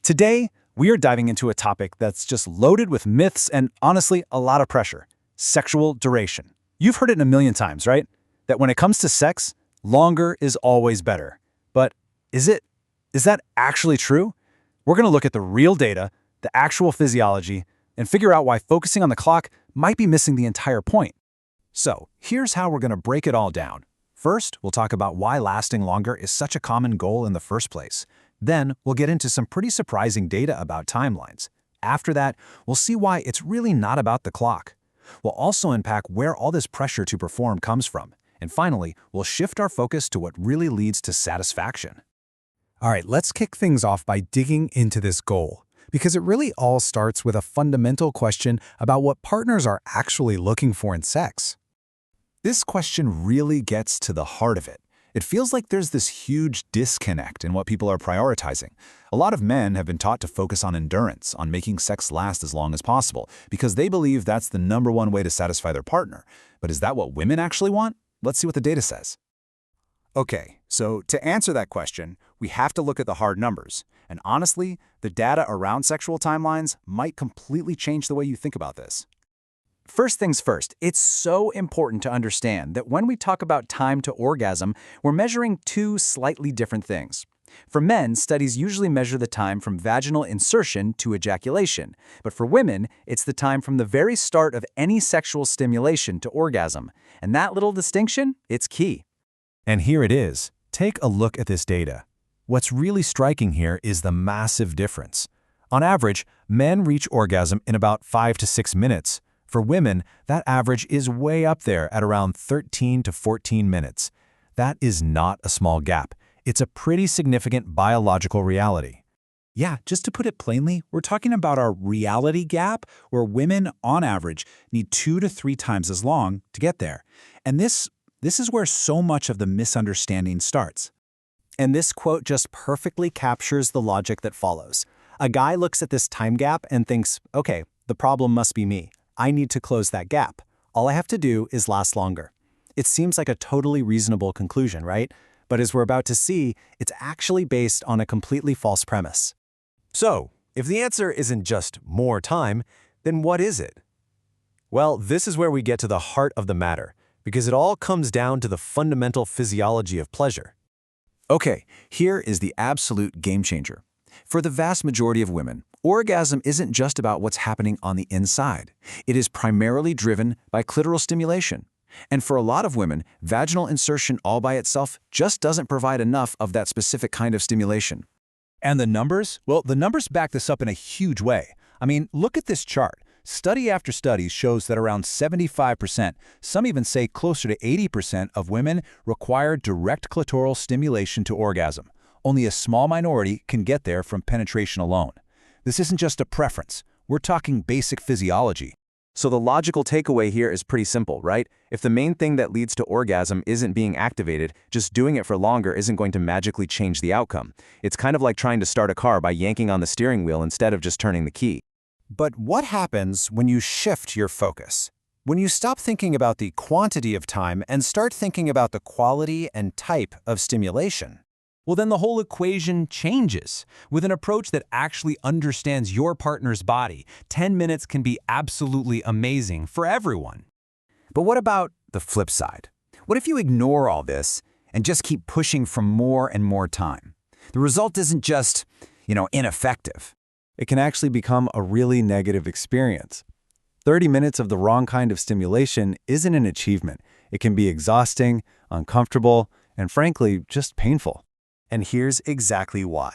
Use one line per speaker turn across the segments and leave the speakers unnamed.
Today, we are diving into a topic that's just loaded with myths and, honestly, a lot of pressure: sexual duration. You've heard it a million times, right? That when it comes to sex, longer is always better. But is it? Is that actually true? We're going to look at the real data, the actual physiology, and figure out why focusing on the clock might be missing the entire point.
So, here's how we're going to break it all down. First, we'll talk about why lasting longer is such a common goal in the first place. Then, we'll get into some pretty surprising data about timelines. After that, we'll see why it's really not about the clock. We'll also unpack where all this pressure to perform comes from. And finally, we'll shift our focus to what really leads to satisfaction.
All right, let's kick things off by digging into this goal, because it really all starts with a fundamental question about what partners are actually looking for in sex.
This question really gets to the heart of it. It feels like there's this huge disconnect in what people are prioritizing. A lot of men have been taught to focus on endurance, on making sex last as long as possible, because they believe that's the #1 way to satisfy their partner. But is that what women actually want? Let's see what the data says. Okay, so to answer that question, we have to look at the hard numbers. And honestly, the data around sexual timelines might completely change the way you think about this.
First things first, it's so important to understand that when we talk about time to orgasm, we're measuring two slightly different things. For men, studies usually measure the time from vaginal insertion to ejaculation, but for women, it's the time from the very start of any sexual stimulation to orgasm. And that little distinction, it's key.
And here it is. Take a look at this data. What's really striking here is the massive difference. On average, men reach orgasm in about 5 to 6 minutes. For women, that average is way up there at around 13 to 14 minutes. That is not a small gap. It's a pretty significant biological reality.
Yeah, just to put it plainly, we're talking about our reality gap, where women, on average, need 2 to 3 times as long to get there. And this is where so much of the misunderstanding starts.
And this quote just perfectly captures the logic that follows. A guy looks at this time gap and thinks, okay, the problem must be me. I need to close that gap. All I have to do is last longer. It seems like a totally reasonable conclusion, right? But as we're about to see, it's actually based on a completely false premise.
So, if the answer isn't just more time, then what is it? Well, this is where we get to the heart of the matter, because it all comes down to the fundamental physiology of pleasure.
Okay, here is the absolute game changer. For the vast majority of women, orgasm isn't just about what's happening on the inside. It is primarily driven by clitoral stimulation. And for a lot of women, vaginal insertion all by itself just doesn't provide enough of that specific kind of stimulation.
And the numbers? Well, the numbers back this up in a huge way. I mean, look at this chart. Study after study shows that around 75%, some even say closer to 80% of women require direct clitoral stimulation to orgasm. Only a small minority can get there from penetration alone. This isn't just a preference. We're talking basic physiology.
So the logical takeaway here is pretty simple, right? If the main thing that leads to orgasm isn't being activated, just doing it for longer isn't going to magically change the outcome. It's kind of like trying to start a car by yanking on the steering wheel instead of just turning the key.
But what happens when you shift your focus? When you stop thinking about the quantity of time and start thinking about the quality and type of stimulation?
Well, then the whole equation changes. With an approach that actually understands your partner's body, 10 minutes can be absolutely amazing for everyone.
But what about the flip side? What if you ignore all this and just keep pushing for more and more time? The result isn't just, ineffective.
It can actually become a really negative experience. 30 minutes of the wrong kind of stimulation isn't an achievement. It can be exhausting, uncomfortable, and frankly, just painful.
And here's exactly why.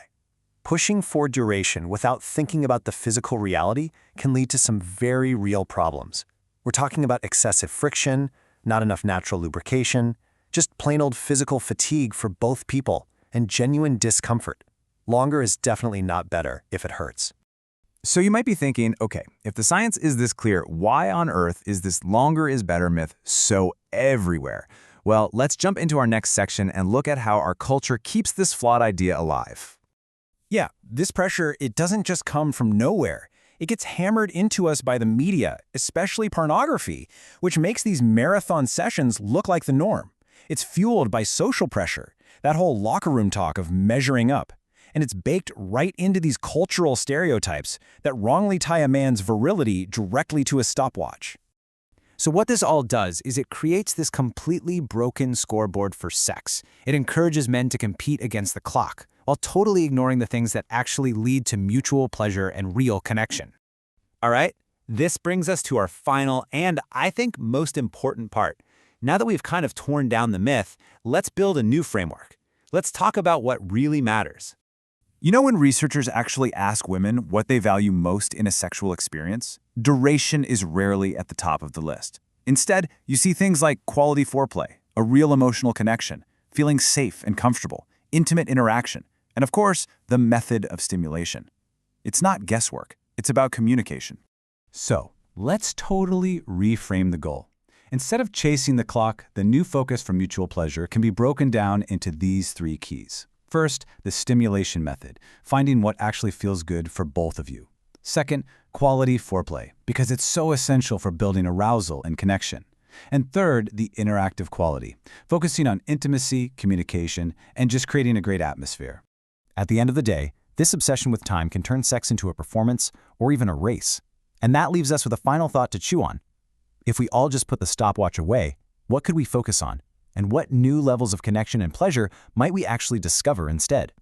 Pushing for duration without thinking about the physical reality can lead to some very real problems. We're talking about excessive friction, not enough natural lubrication, just plain old physical fatigue for both people, and genuine discomfort. Longer is definitely not better if it hurts.
So you might be thinking, okay, if the science is this clear, why on earth is this longer is better myth so everywhere? Well, let's jump into our next section and look at how our culture keeps this flawed idea alive.
Yeah, this pressure, it doesn't just come from nowhere. It gets hammered into us by the media, especially pornography, which makes these marathon sessions look like the norm. It's fueled by social pressure, that whole locker room talk of measuring up.
And it's baked right into these cultural stereotypes that wrongly tie a man's virility directly to a stopwatch. So what this all does is it creates this completely broken scoreboard for sex. It encourages men to compete against the clock, while totally ignoring the things that actually lead to mutual pleasure and real connection.
All right, this brings us to our final and, I think, most important part. Now that we've kind of torn down the myth, let's build a new framework. Let's talk about what really matters.
You know when researchers actually ask women what they value most in a sexual experience? Duration is rarely at the top of the list. Instead, you see things like quality foreplay, a real emotional connection, feeling safe and comfortable, intimate interaction, and of course, the method of stimulation. It's not guesswork, it's about communication.
So, let's totally reframe the goal. Instead of chasing the clock, the new focus for mutual pleasure can be broken down into these 3 keys. First, the stimulation method, finding what actually feels good for both of you. Second, quality foreplay, because it's so essential for building arousal and connection. And third, the interactive quality, focusing on intimacy, communication, and just creating a great atmosphere.
At the end of the day, this obsession with time can turn sex into a performance or even a race. And that leaves us with a final thought to chew on. If we all just put the stopwatch away, what could we focus on? And what new levels of connection and pleasure might we actually discover instead?